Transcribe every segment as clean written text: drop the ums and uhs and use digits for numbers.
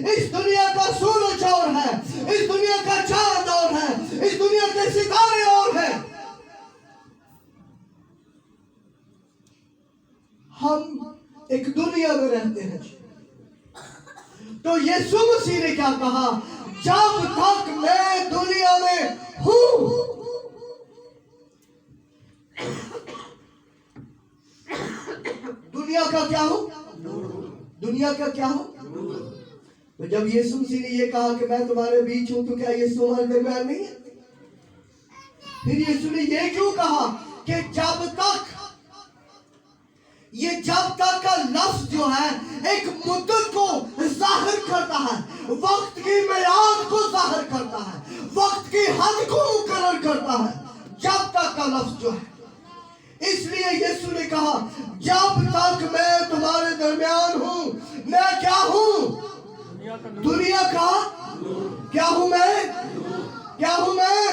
इस दुनिया का सूरज और है, इस दुनिया का चांद और है, इस दुनिया के सितारे और है। हम एक दुनिया में रहते हैं। तो यीशु मसीह ने क्या कहा, जब तक मैं दुनिया में हूं, दुनिया का क्या हूं, दुनिया का क्या हूं। तो जब यीशु मसीह ने ये कहा कि मैं तुम्हारे बीच हूं, तो क्या यीशु हमारे दरमियान नहीं है? फिर यीशु ने ये क्यों कहा कि जब तक, ये जब तक का लफ्ज जो है एक मुद्दत को जाहिर करता है, वक्त की मियाद को जाहिर करता है, वक्त की हद को मुकर्रर करता है, जब तक का लफ्ज जो है। इसलिए यीशु ने कहा, जब तक मैं तुम्हारे दरमियान हूं, मैं क्या हूं, दुनिया का क्या हूं, मैं क्या हूं, मैं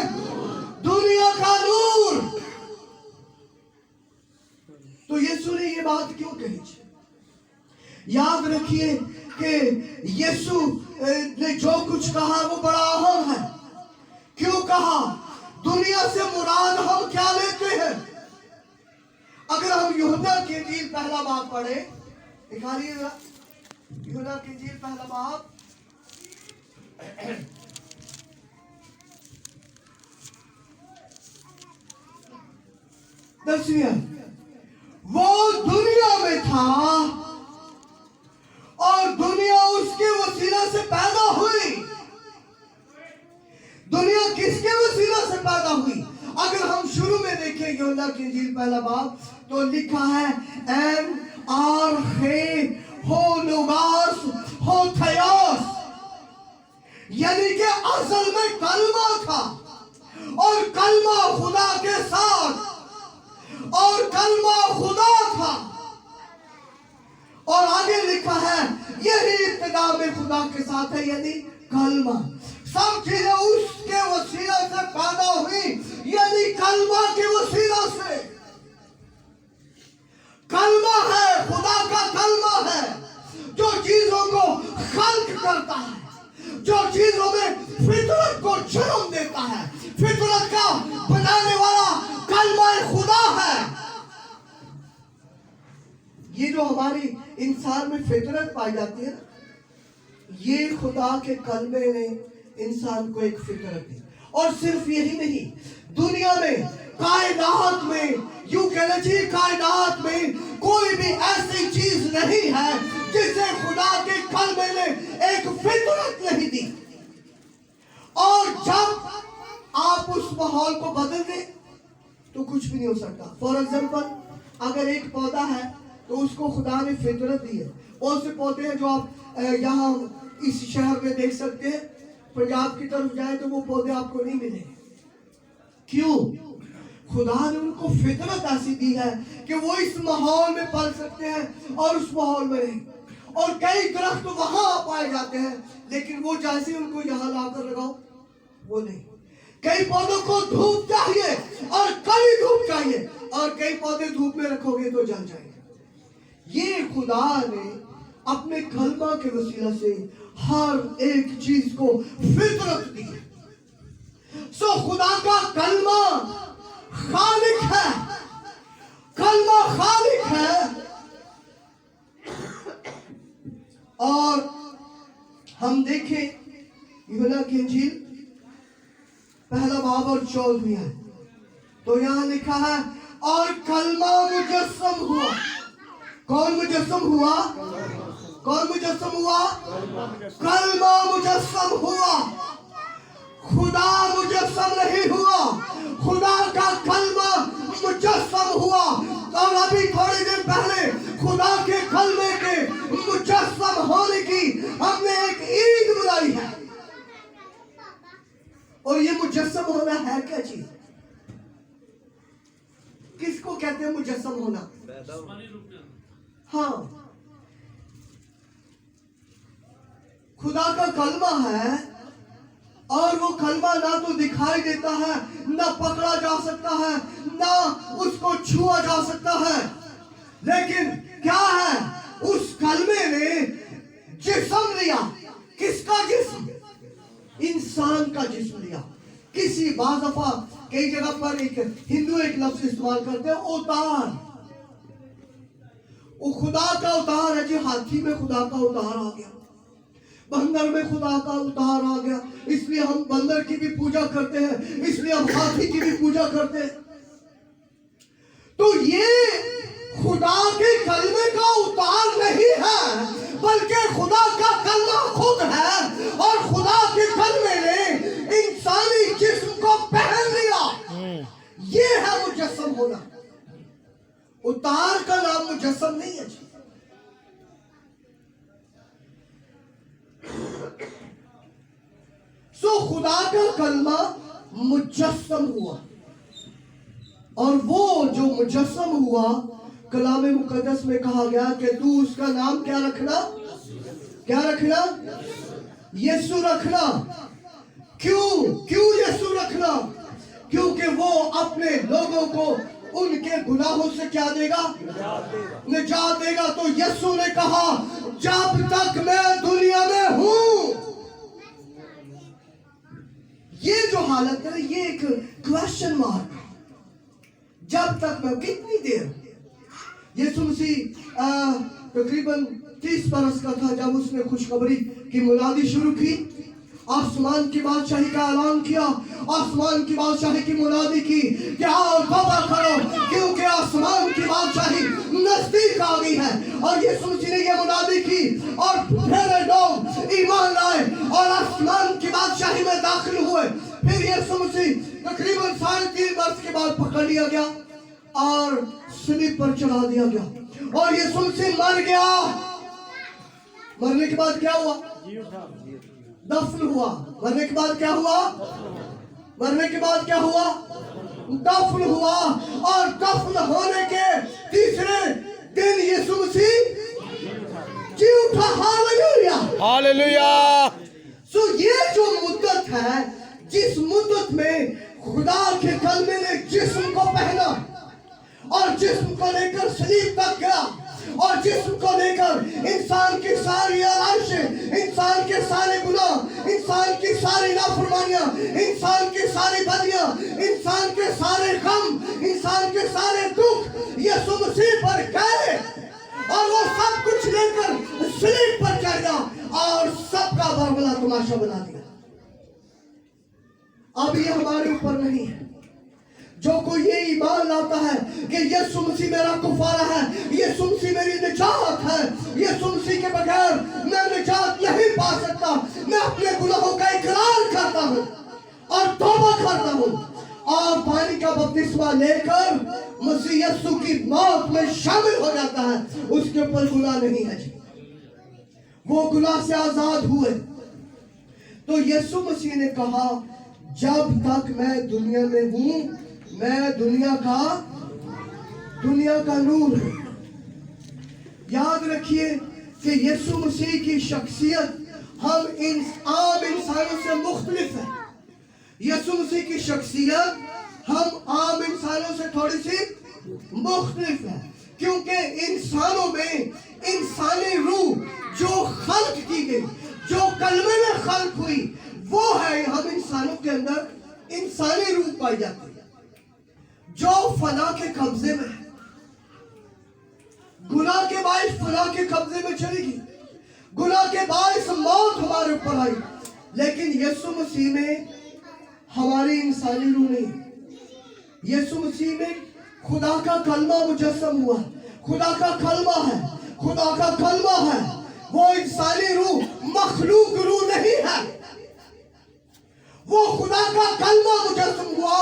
दुनिया का नूर। तो यीशु ने ये बात क्यों कही? याद रखिए कि यीशु ने जो कुछ कहा वो बड़ा अहम है। क्यों कहा? दुनिया से मुराद हम क्या लेते हैं? अगर हम यूहन्ना की इंजील पहला बाब पढ़े, दिखाइएगा यूहन्ना की इंजील पहला बाब, दसवीं, वो दुनिया में था और दुनिया उसके वसीला से पैदा हुई। दुनिया किसके वसीला से पैदा हुई? अगर हम शुरू में देखें यूहन्ना की इंजील पहला बाब, तो लिखा है एन आर हे हो लोगास हो थयोस, यानी कि असल में कलमा था और कलमा खुदा के साथ, और कलमा खुदा था। और आगे लिखा है यही इब्तिदा में खुदा के साथ है, यानी कलमा। सब चीजें उसके वसीला से पैदा हुई, यानी कलमा के वसीला से। कलमा है, खुदा का कलमा है जो चीजों को खल्क करता है, जो चीजों में फितरत को जन्म देता है। फितरत का बनाने वाला कलमा खुदा है। ये जो हमारी इंसान में फितरत पाई जाती है ना, ये खुदा के कलमे ने इंसान को एक फितरत दी। और सिर्फ यही नहीं, दुनिया में, कायनात में, यूं कहना चाहिए कायनात में कोई भी ऐसी चीज नहीं है जिसे खुदा के कलमे ने एक फितरत नहीं दी। और जब आप उस माहौल को बदल दें तो कुछ भी नहीं हो सकता। फॉर एग्जाम्पल, अगर एक पौधा है तो उसको खुदा ने फितरत दी है। बहुत से पौधे हैं जो आप यहाँ इस शहर में देख सकते हैं, पंजाब की तरफ जाए तो वो पौधे आपको नहीं मिलेंगे। क्यों? खुदा ने उनको फितरत ऐसी दी है कि वो इस माहौल में पल सकते हैं और उस माहौल में नहीं। और कई दरख्त तो वहां पाए जाते हैं, लेकिन वो जैसे उनको यहाँ लाकर लगाओ वो नहीं। कई पौधों को धूप चाहिए और कई धूप चाहिए, और कई पौधे धूप में रखोगे तो जल जाएंगे। ये खुदा ने अपने कलमा के वसीला से हर एक चीज को फितरत दी। सो खुदा का कलमा खालिक है, कलमा खालिक है। और हम देखें यूहन्ना की इंजील पहला बाब और 14 है, तो यहां लिखा है और कलमा मुजस्सम हुआ। कौन मुजस्सम हुआ? कौन मुजस्सम हुआ? कलमा मुजस्सम हुआ। खुदा मुजस्सम नहीं हुआ, खुदा का कलमा मुजस्सम हुआ। और अभी थोड़ी देर पहले खुदा के कलमे के मुजस्सम होने की हमने एक ईद मनाई है। और ये मुजस्सम होना है क्या चीज? किसको कहते हैं मुजस्सम होना? हाँ, खुदा का कलमा है, और वो कलमा ना तो दिखाई देता है, ना पकड़ा जा सकता है, ना उसको छुआ जा सकता है, लेकिन क्या है? उस कलमे ने जिस्म लिया। इंसान का जिस्म लिया। किसी बाज़ दफा कई जगह पर एक हिंदू एक लफ्ज इस्तेमाल करते हैं, उतार। वो खुदा का उतार है जी। हाथी में खुदा का उतार आ गया, बंदर में खुदा का उतार आ गया, इसलिए हम बंदर की भी पूजा करते हैं, इसलिए हम हाथी की भी पूजा करते हैं। तो ये खुदा के कलमे का उतार नहीं है, बल्कि खुदा का कलमा खुद है। और खुदा के कलमे ने इंसानी जिस्म को पहन लिया। ये है मुजस्सम होना। उतार का नाम मुजस्सम नहीं है। सो खुदा का कलमा मुजस्सम हुआ, और वो जो मुजस्सम हुआ, कलाम मुकद्दस में कहा गया कि तू उसका नाम क्या रखना, क्या रखना, यीशु रखना। क्यों क्यों यीशु रखना? क्योंकि वो अपने लोगों को उनके गुनाहों से क्या देगा, निजात देगा। तो यीशु ने कहा जब तक मैं दुनिया में हूं, ये जो हालत है ये एक क्वेश्चन मार्क। जब तक मैं, कितनी देर? यीशु मसीह तकरीबन 30 बरस का था जब उसने खुशखबरी की मुनादी शुरू की, आसमान की बादशाही का ऐलान किया, आसमान की बादशाही की मुनादी की कि आओ तौबा करो क्योंकि आसमान की बादशाही नजदीक आ गई है। और यीशु मसीह ने यह मुनादी की और फिर लोग ईमान लाए और आसमान की बादशाही में दाखिल हुए। फिर यीशु मसीह तकरीबन 3.5 वर्ष के बाद पकड़ लिया गया और सलीब पर चढ़ा दिया गया और यीशु मसीह मर गया। मरने के बाद क्या हुआ? दफन हुआ। मरने के बाद क्या हुआ? मरने के बाद क्या हुआ? दफन हुआ। और दफन होने के तीसरे दिन यीशु मसीह जी उठा। Hallelujah, hallelujah. सो ये जो मुद्दत है, जिस मुद्दत में खुदा के कलमे ने जिस्म को पहना और जिस्म को लेकर सलीब तक गया और जिस्म को लेकर इंसान की सारी आराइशें, इंसान के सारे गुनाह, इंसान की सारी नाफरमानियां, इंसान की सारी बदियां, इंसान के सारे गम, इंसान के सारे दुख यीशु मसीह पर गए और वो सब कुछ लेकर सलीब पर चढ़ गया और सबका बरबला तमाशा बना दिया। अब ये हमारे ऊपर नहीं है। जो कोई ये ईमान लाता है कि यीशु मसीह मेरा कुफारा है, यीशु मसीह मेरी निजात है, यीशु मसीह के बगैर मैं निजात नहीं पा सकता, मैं अपने गुनाहों का इकरार करता हूँ और तौबा करता हूँ और पानी का बपतिस्मा लेकर मसीह यीशु की मौत में शामिल हो जाता है, उसके ऊपर गुनाह नहीं है। वो गुनाह से आजाद हुए। तो यीशु मसीह ने कहा जब तक मैं दुनिया में हूं, मैं दुनिया का नूर हूं। याद रखिए कि यीशु मसीह की शख्सियत हम आम इंसानों से मुख्तलिफ है। यीशु मसीह की शख्सियत हम आम इंसानों से थोड़ी सी मुख्तलिफ है, क्योंकि इंसानों में इंसानी रूह जो खल्क की गई, जो कलमे में खल्क हुई, वो है। हम इंसानों के अंदर इंसानी रूह पाई जाती है जो फना के कब्जे में है। गुनाह के बाइस फना के कब्जे में चली गई, गुनाह के बाइस मौत हमारे ऊपर आई। लेकिन यीशु मसीह में हमारी इंसानी रूह नहीं। यीशु मसीह में खुदा का कलमा मुजस्सम हुआ, खुदा का कलमा है, खुदा का कलमा है। वो इंसानी रूह मखलूक रूह नहीं है, वो खुदा का कलमा मुजस्सम हुआ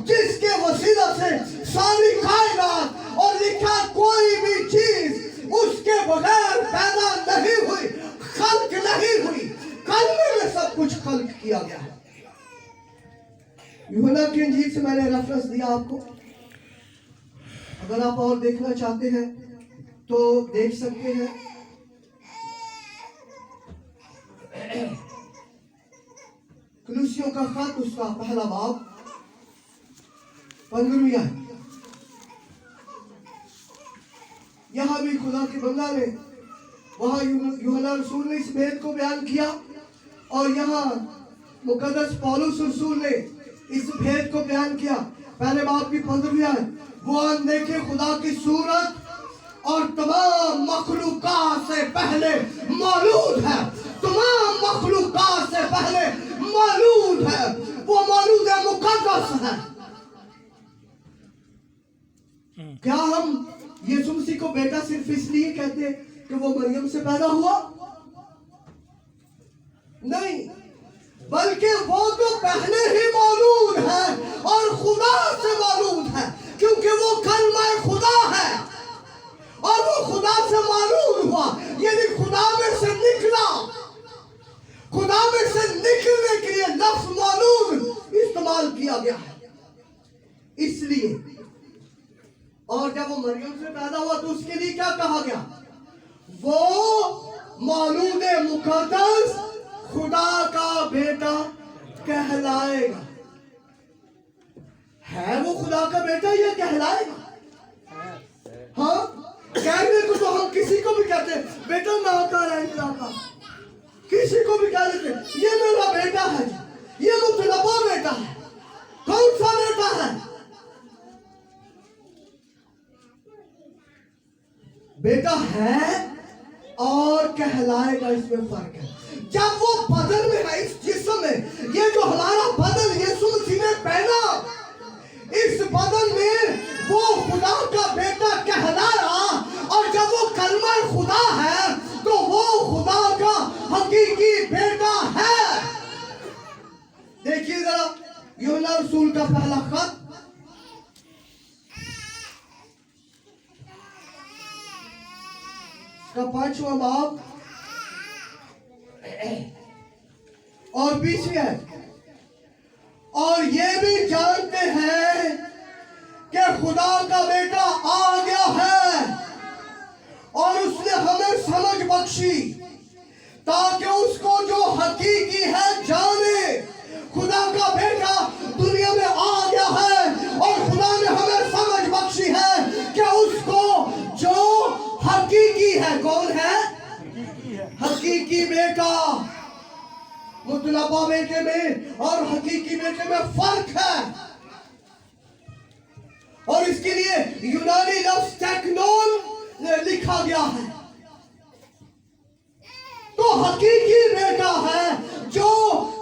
जिसके वसीला से सारी कायनात और लिखा कोई भी चीज उसके बगैर पैदा नहीं हुई, खल्क नहीं हुई। कलमे में सब कुछ खल्क किया गया है। यूहन्ना की इंजील से मैंने रेफरेंस दिया आपको, अगर आप और देखना चाहते हैं तो देख सकते हैं। कलूसियों का खत उसका पहला बाब 15वीं आयत। यहां भी खुदा के बंदा ने, वहां यूहन्ना रसूल ने इस भेद को बयान किया और यहाँ मुकद्दस पौलुस रसूल ने इस भेद को बयान किया। पहले बाब की 15वीं आयत, वो अनदेखे खुदा की सूरत और तमाम मखलूकात से पहले मौजूद है। तमाम मखलूकात से पहले मौजूद है। वो मौजूद है, मुकद्दस है। क्या हम यीशु मसीह को बेटा सिर्फ इसलिए कहते हैं कि वो मरियम से पैदा हुआ? नहीं, बल्कि वो तो पहले ही मौजूद है और खुदा से मौजूद है, क्योंकि वो कलमा खुदा है और वो खुदा से मौजूद हुआ। यानी खुदा में से निकला। खुदा में से निकलने के लिए लफ्ज मौजूद इस्तेमाल किया गया है, इसलिए। और जब वो मरियम से पैदा हुआ तो उसके लिए क्या कहा गया? वो मौलूद मुकद्दस खुदा का बेटा कहलाएगा। है वो खुदा का बेटा, ये कहलाएगा। हाँ, कहने को तो हम किसी को भी कहते हैं, बेटा नाकार है का, किसी को भी कह देते ये मेरा बेटा है, ये मुतलबा बेटा है। कौन सा बेटा है? बेटा है और कहलाएगा, इसमें फर्क है। जब वो बदन में है, इस जिस्म में, ये जो हमारा बदन यीशु मसीह ने पहना, इस बदन में वो खुदा का बेटा कहलाया। और जब वो कलमा खुदा है तो वो खुदा का हकीकी बेटा है। देखिए जरा यूहन्ना रसूल का पहला खत, का 5वां बाब और 20वीं आयत। और ये भी जानते हैं कि खुदा का बेटा आ गया है और उसने हमें समझ बख्शी ताकि उसको जो हकीकी है जाने। खुदा का बेटा दुनिया में आ गया है और खुदा ने हमें समझ बख्शी है कि उसको जो हकीकी है, कौन है? हकीकी बेटा। मुतलबा बेटे में और हकीकी बेटे में फर्क है। और इसके लिए यूनानी लफ्ज टेक्नोन लिखा गया है। तो हकीकी बेटा है जो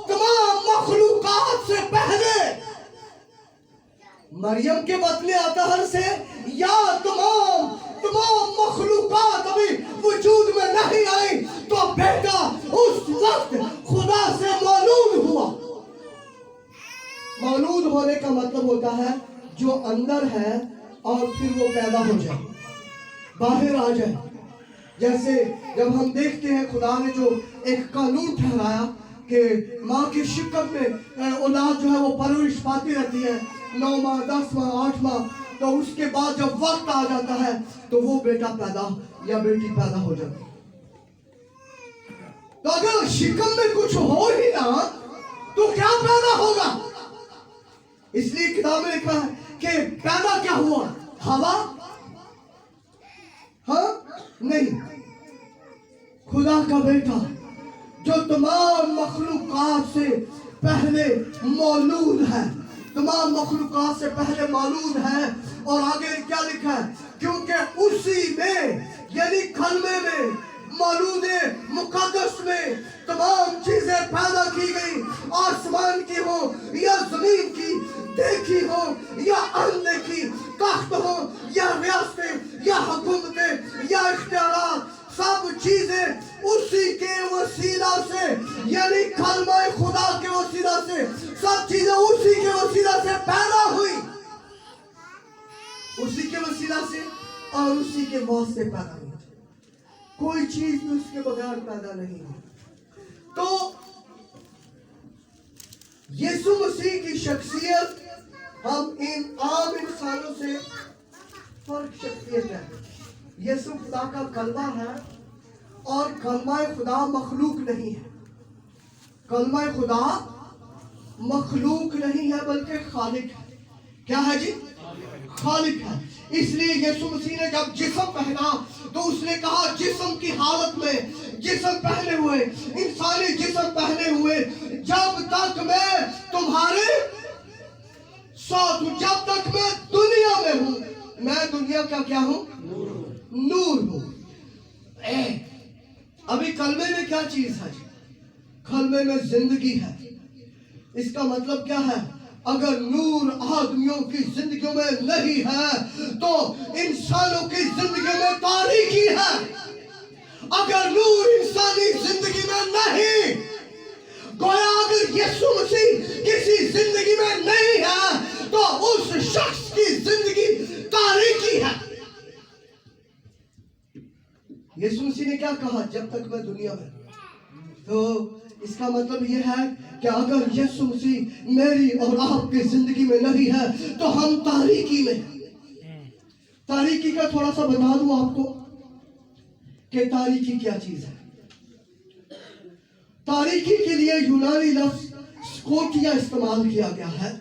तमाम मखलूकात से पहले मरियम के बतले अतहर से या तमाम मखलूकात अभी वजूद में नहीं आई, तो बेटा उस वक्त खुदा से मौलूद हुआ। मौलूद होने का मतलब होता है जो अंदर है और फिर वो पैदा हो जाए, बाहर आ जाए। जैसे जब हम देखते हैं खुदा ने जो एक कानून ठहराया कि माँ की शिकम में औलाद जो है वो परवरिश पाती रहती है 9 माह 10 माह 8 माह, तो उसके बाद जब वक्त आ जाता है तो वो बेटा पैदा या बेटी पैदा हो जाती है। तो अगर शिकम में कुछ हो ही ना तो क्या पैदा होगा? इसलिए किताब में लिखा है कि पैदा क्या हुआ? हवा? हाँ नहीं, खुदा का बेटा जो तमाम मखलूकात से पहले मौजूद है, तमाम मखलूकात से पहले मौजूद है। और आगे क्या लिखा है? क्योंकि उसी में यानी कलमे में मौजूद मुकद्दस में तमाम चीजें पैदा की गई, आसमान की हो या जमीन की, देखी हो या अनदेखी, तख्त हो या रियासतें या हुकूमतें या इख्तियारात, सब चीजें उसी के वसीला से यानी कलमा खुदा के वसीला से, सब चीजें उसी के वसीला से पैदा हुई, उसी के वसीला से और उसी के मौत से पैदा हुई। कोई चीज भी उसके बगैर पैदा नहीं हुई। तो यीशु मसीह की शख्सियत हम इन आम इंसानों से फर्क शख्सियत है। यीशु खुदा का कलमा है और कलमा खुदा मखलूक नहीं है। कलमा खुदा मखलूक नहीं है बल्कि खालिक है। क्या है जी? खालिक है। इसलिए यीशु मसीह ने जब जिस्म पहना तो उसने कहा जिस्म की हालत में, जिस्म पहने हुए, इंसानी जिस्म पहने हुए, जब तक मैं दुनिया का क्या हूं? नूर हूं। अभी कलमे में क्या चीज है? कलमे में जिंदगी है। इसका मतलब क्या है? अगर नूर आदमियों की जिंदगियों में नहीं है तो इंसानों की जिंदगी में तारीकी है। अगर नूर इंसानी जिंदगी में नहीं, गोया अगर यीशु मसीह किसी जिंदगी में नहीं है तो उस शख्स की जिंदगी तारीकी है। यीशु मसीह ने क्या कहा? जब तक मैं दुनिया में। तो इसका मतलब यह है कि अगर यीशु मसीह मेरी और आपकी जिंदगी में नहीं है तो हम तारीकी में। तारीकी का थोड़ा सा बता दूं आपको कि तारीकी क्या चीज है। तारीकी के लिए यूनानी लफ्ज स्कोटिया इस्तेमाल किया गया है।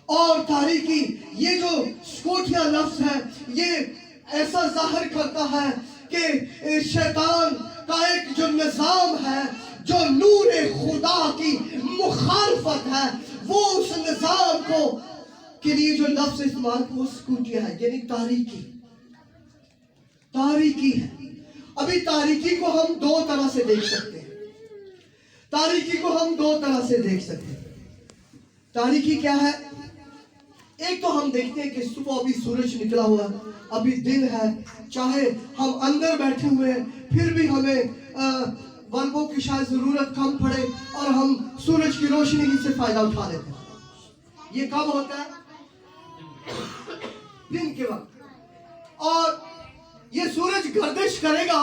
और तारीकी, ये जो स्कोटिया लफ्ज है, ये ऐसा जाहिर करता है कि शैतान का एक जो निजाम है, जो नूर खुदा की मुखालफत है, वो उस निजाम को के लिए जो लफ्ज इस्तेमाल वो स्कोटिया है, यानी तारीकी। तारीकी है। अभी तारीकी को हम दो तरह से देख सकते हैं। तारीकी को हम दो तरह से देख सकते हैं। तारीकी क्या है? एक तो हम देखते हैं कि सुबह अभी सूरज निकला हुआ, अभी दिन है, चाहे हम अंदर बैठे हुए हैं फिर भी हमें बल्बों की शायद जरूरत कम पड़े और हम सूरज की रोशनी से फायदा उठा लेते हैं। ये कब होता है? दिन के वक्त। और ये सूरज गर्दिश करेगा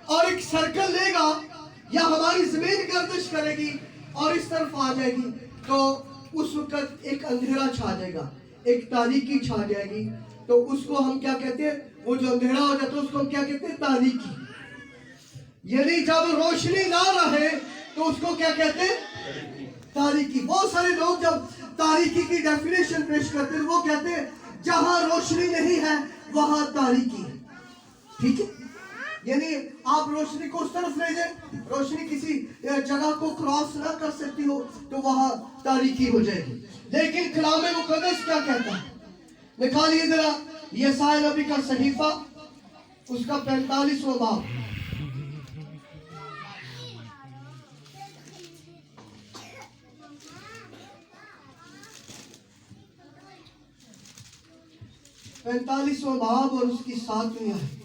और एक सर्कल लेगा, या हमारी जमीन गर्दिश करेगी और इस तरफ आ जाएगी, तो उस वक्त एक अंधेरा छा जाएगा, एक तारीकी छा जाएगी। तो उसको हम क्या कहते हैं? वो जो अंधेरा हो जाता है उसको हम क्या कहते हैं? तारीकी। यानी जब रोशनी ना रहे तो उसको क्या कहते हैं? तारीकी। बहुत सारे लोग जब तारीकी की डेफिनेशन पेश करते हैं वो कहते हैं जहां रोशनी नहीं है वहां तारीकी है। ठीक है, यानी आप रोशनी को उस तरफ ले जाए, रोशनी किसी जगह को क्रॉस ना कर सकती हो तो वहां तारीकी हो जाएगी। लेकिन कलाम मुकद्दस क्या कहता है? निकालिए जरा यशायाह नबी का सहीफा, उसका 45वां बाब। पैंतालीसवां बाब और उसकी 7वीं आयत।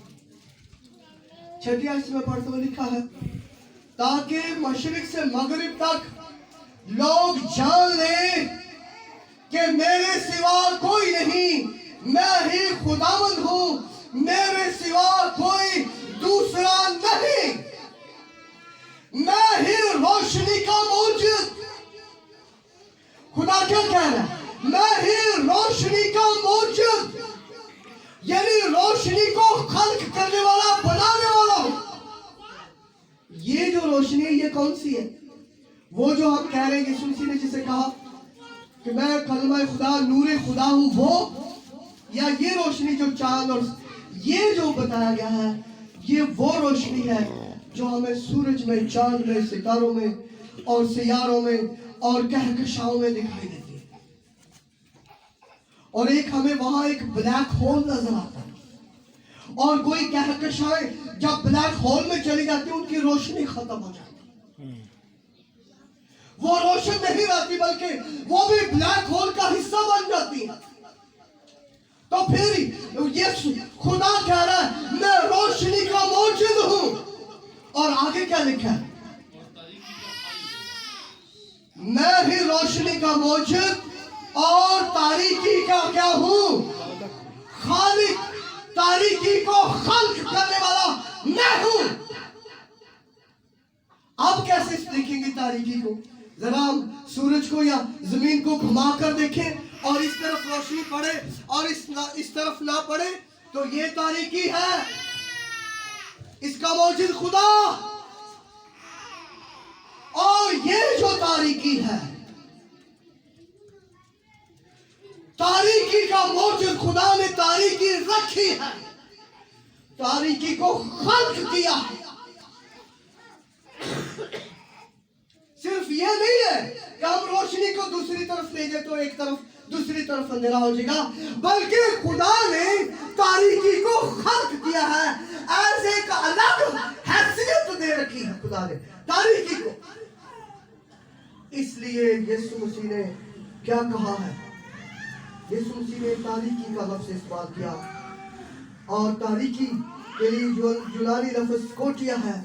6 आयत में पढ़ते हुए लिखा है, ताकि मशरिक से मगरिब तक लोग जान ले कि मेरे सिवा कोई नहीं, मैं ही खुदावंद हूं, मेरे सिवा कोई दूसरा नहीं, मैं ही रोशनी का मौजूद। खुदा क्या कह रहा है? मैं ही रोशनी का मौजूद, यानी रोशनी को खल्क करने वाला, बनाने वाला हूं। ये जो रोशनी है ये कौन सी है? वो जो हम कह रहे हैं यीशु मसीह ने जिसे कहा कि मैं कलमा खुदा, नूर खुदा हूं, वो, या ये रोशनी जो चांद और ये जो बताया गया है ये वो रोशनी है जो हमें सूरज में, चांद में, सितारों में और सियारों में और कहकशाओं में दिखाई देती है। और एक हमें वहां एक ब्लैक होल नजर आता है, और कोई कहकशाएं जब ब्लैक होल में चली जाती है उनकी रोशनी खत्म हो जाती है, वो रोशन नहीं रहती बल्कि वो भी ब्लैक होल का हिस्सा बन जाती है। तो फिर ये खुदा कह रहा है मैं रोशनी का मौजूद हूं। और आगे क्या लिखा है? मैं ही रोशनी का मौजूद और तारीकी का क्या हूं? खालिक। तारीकी को खल्क करने वाला मैं हूं। अब कैसे देखेंगे तारीकी को? जरा हम सूरज को या जमीन को घुमाकर देखें और इस तरफ रोशनी पड़े और इस तरफ ना पड़े तो ये तारीकी है, इसका मौजूद खुदा। और ये जो तारीकी है, तारीकी का मौजूद खुदा ने तारीकी रखी है, तारीकी को खल्क किया है। सिर्फ ये नहीं है कि हम रोशनी को दूसरी तरफ ले जाए तो एक तरफ दूसरी तरफ अंधेरा हो जाएगा, बल्कि खुदा ने तारीकी को खल्क किया है, ऐसे एक अलग हैसियत दे रखी है खुदा ने तारीकी को। इसलिए यीशु मसीह ने क्या कहा है, यीशु मसीह ने तारीकी का लफ्ज़ इस्तेमाल किया, और तारीकी के लिए जो यूनानी लफ्ज़ स्कोटिया है,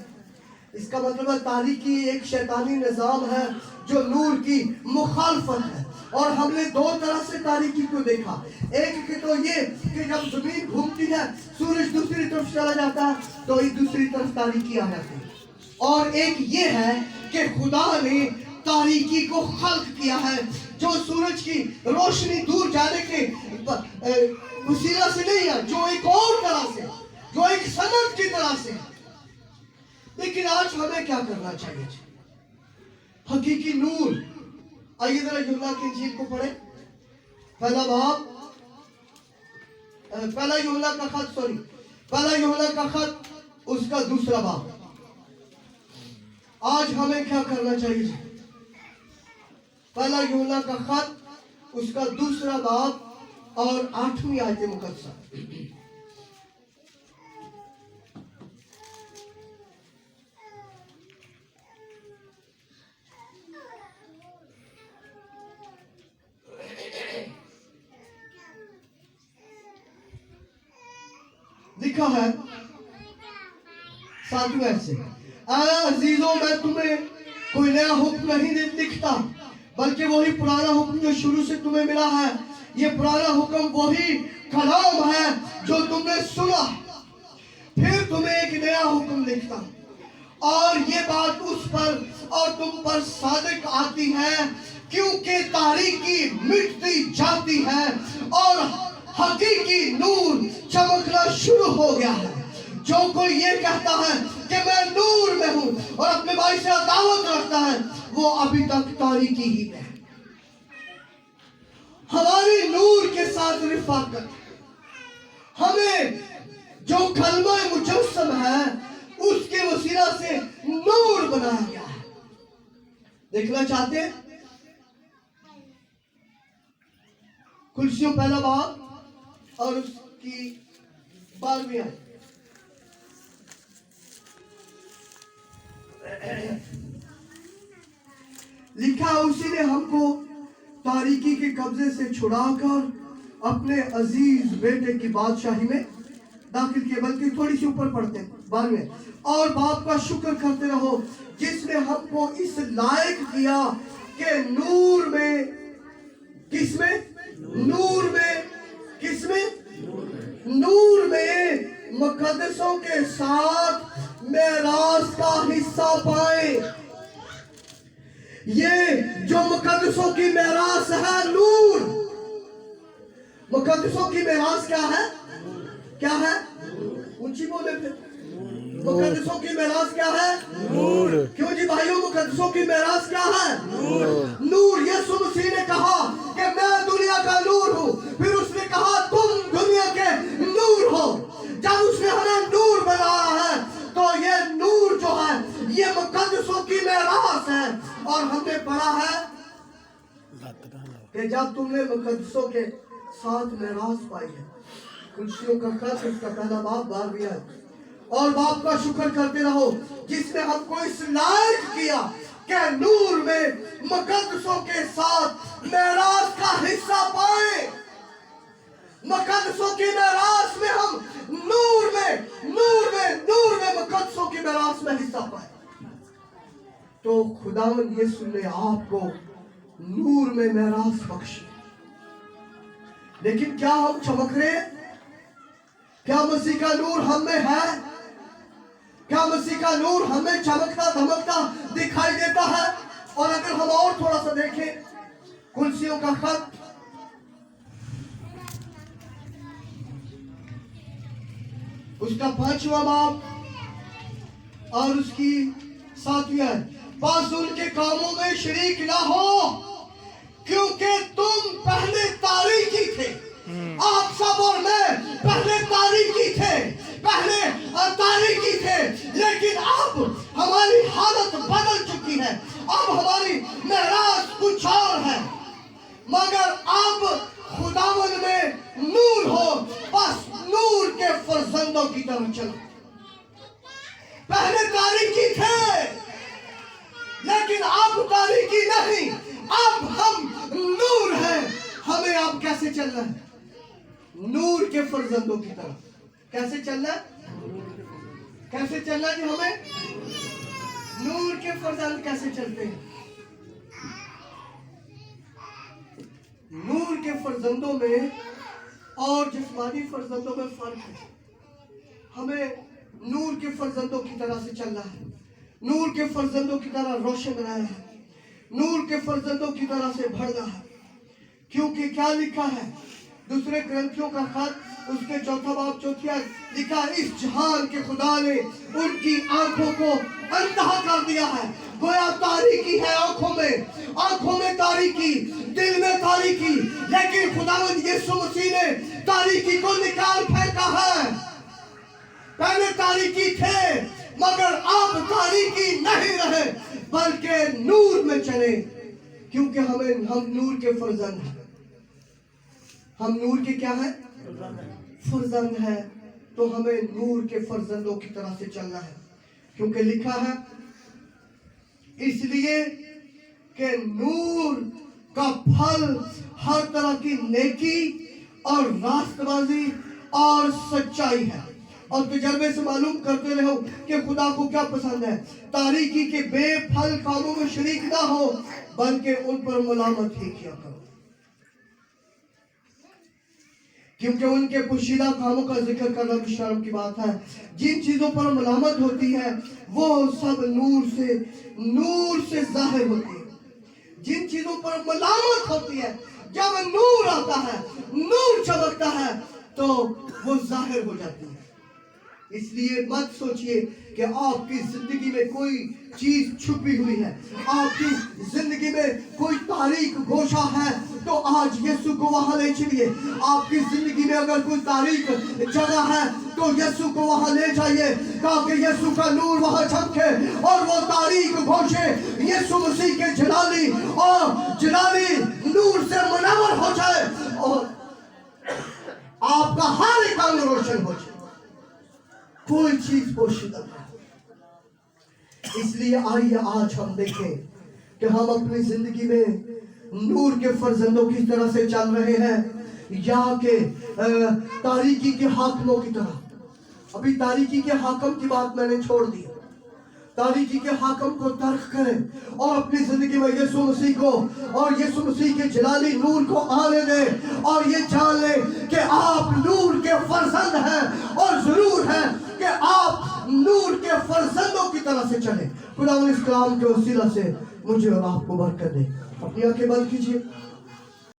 इसका मतलब है तारीकी एक शैतानी निज़ाम है जो नूर की मुखालफत है। और हमने दो तरह से तारीकी को देखा, एक के तो ये कि जब जमीन घूमती है सूरज दूसरी तरफ चला जाता है तो एक दूसरी तरफ तारीकी आ जाती है, और एक ये है कि खुदा ने तारीकी को खल्क किया है, जो सूरज की रोशनी दूर जाने के वसीला से नहीं है, जो एक और तरह से, जो एक सनद की तरह से। लेकिन आज हमें क्या करना चाहिए? हकीकी नूर। आइए जरा यूहन्ना की इंजील को पढ़े, पहला यूहन्ना का खत उसका दूसरा बाब। आज हमें क्या करना चाहिए? पहला यूहन्ना का खत उसका दूसरा बाब और 8वीं आयत मुकद्दसा। लिखा है 7वें आयत से, अजीजों मैं तुम्हें कोई नया हुक्म नहीं लिखता, बल्कि वही पुराना हुक्म जो शुरू से तुम्हें मिला है। ये पुराना हुक्म वही कलाम है जो तुमने सुना, फिर तुम्हें एक नया हुक्म लिखता, और ये बात उस पर और तुम पर सादिक आती है, क्योंकि तारीकी मिटती जाती है और हकीकी नूर चमकना शुरू हो गया है। जो कोई ये कहता है कि मैं नूर में हूं और अपने भाई से अदावत रखता है, वो अभी तक तारीकी ही में है। हमारी नूर के साथ रिफाकत, हमें जो कलमा मुजस्सम है उसके वसीला से नूर बनाया गया है। देखना चाहते हैं? कुलसियों पहला बाब और उसकी 12वीं आयत। लिखा, उसी ने हमको तारीकी के कब्जे से छुड़ाकर अपने अजीज बेटे की बादशाही में दाखिल किया। बल्कि थोड़ी सी ऊपर पढ़ते हैं 12वें, और बाप का शुक्र करते रहो जिसने हमको इस लायक किया कि नूर में, किसमें? नूर में, किसमें? नूर में मुकद्दसों के साथ मेरास का हिस्सा पाए। ये जो मुकद्दसों की मेरास है नूर। मुकद्दसों की मेरास क्या है? क्या है? ऊंची बोले फिर। मुकद्दसों की मेरास क्या है? नूर। क्यों जी भाइयों, मुकद्दसों की मेरास क्या है? नूर। यीशु मसीह ने कहा कि मैं दुनिया का नूर हूं, फिर उसने कहा तुम दुनिया के नूर हो। जब उसने हमें नूर बनाया है तो ये नूर जो है ये मुकद्दसों की मेरास है। और हमने पढ़ा है कि जब तुमने मुकद्दसों के साथ मेरास पाई है, कुलसियों का खत उसका पहला बाब 12वीं आयत, और बाप का शुक्र करते रहो जिसने हमको इस लायक किया कि नूर में मुकद्दसों के साथ मेरास का हिस्सा पाए। मुकद्दसों की मेरास में हम नूर में मुकद्दसों की मेरास में हिस्सा पाए। तो खुदावंद यीशु ने आपको नूर में मेरास बख्शी। लेकिन क्या हम चमक रहे हैं? क्या मसीह का नूर हम में है? क्या मसीह का नूर हमें चमकता धमकता दिखाई देता है? और अगर हम और थोड़ा सा देखें कुलसियों का खत उसका 5वां बाब और उसकी 7वीं आयत, बस उनके कामों में शरीक ना हो क्योंकि तुम पहले तारीकी थे। आप सब और मैं पहले तारीकी थे, लेकिन अब हमारी हालत बदल चुकी है। अब हमारी मेरास कुछ और है। मगर अब खुदावन में नूर हो, बस नूर के फर्जंदों की तरह चलो। पहले तारीकी थे लेकिन अब तारीकी नहीं, अब हम नूर हैं। हमें अब कैसे चलना है? नूर के फर्जंदों की तरह। कैसे चलना? कैसे चलना जी? हमें नूर के फर्जंद कैसे चलते हैं? नूर के फर्जंदों में और जिस्मानी फर्जंदों में फर्क है। हमें नूर के फर्जंदों की तरह से चलना है, नूर के फर्जंदों की तरह रोशन रहना है, नूर के फर्जंदों की तरह से बढ़ना है। क्योंकि क्या लिखा है दूसरे ग्रंथियों का खत उसके 4 बाब 4 लिखा है, इस जहान के खुदा ने उनकी आंखों को अंधा कर दिया है। गोया तारीकी है आंखों में तारीकी, दिल में तारीकी, लेकिन खुदावंद यीशु मसीह ने तारीकी को निकाल फेंका है। पहले तारीकी थे मगर अब तारीकी नहीं रहे, बल्कि नूर में चले। क्योंकि हम नूर के फर्जंद हैं। हम नूर के क्या है? फर्जंद है। तो हमें नूर के फर्जंदों की तरह से चलना है। क्योंकि लिखा है इसलिए कि नूर का फल हर तरह की नेकी और रास्तबाजी और सच्चाई है। और तजर्बे से मालूम करते रहो कि खुदा को क्या पसंद है। तारीकी के बेफल कामों में शरीक ना हो, बल्कि उन पर मलामत ही किया करो। क्योंकि उनके पोशीदा कामों का जिक्र करना भी शर्म की बात है। जिन चीजों पर मलामत होती है वो सब नूर से जाहिर होती है। जिन चीजों पर मलामत होती है, जब नूर आता है, नूर चमकता है, तो वो जाहिर हो जाती है। इसलिए मत सोचिए कि आपकी जिंदगी में कोई चीज छुपी हुई है, आपकी जिंदगी में कोई तारीख गोशा है तो आज यीशु को वहां ले चलिए। आपकी जिंदगी में अगर कोई तारीख जगह है तो यीशु को वहां ले जाइए, ताकि यीशु का नूर वहां चमके और वो तारीख घोषे यीशु मसीह के जलाली और जलाली नूर से मुनव्वर हो जाए और आपका हर एक अंग रोशन हो जाए। कोई चीज पोशीदा नहीं। इसलिए आइए आज हम देखें कि हम अपनी जिंदगी में नूर के फर्जंदों की तरह से चल रहे हैं या कि तारीकी के हाकिमों की तरह। अभी तारीकी के हाकिम की बात मैंने छोड़ दी। तारीकी के हाकिम को तर्क करें और अपनी जिंदगी में यीशु मसीह को और यीशु मसीह के जलाली नूर को आने दें और ये जान लें कि आप नूर के फर्जंद हैं और जरूर है कि आप नूर के फर्जंदों की तरह से चलें। खुदा इस कलाम के वसीला से मुझे और आपको बरकत दे। अपनी आंखें बंद कीजिए।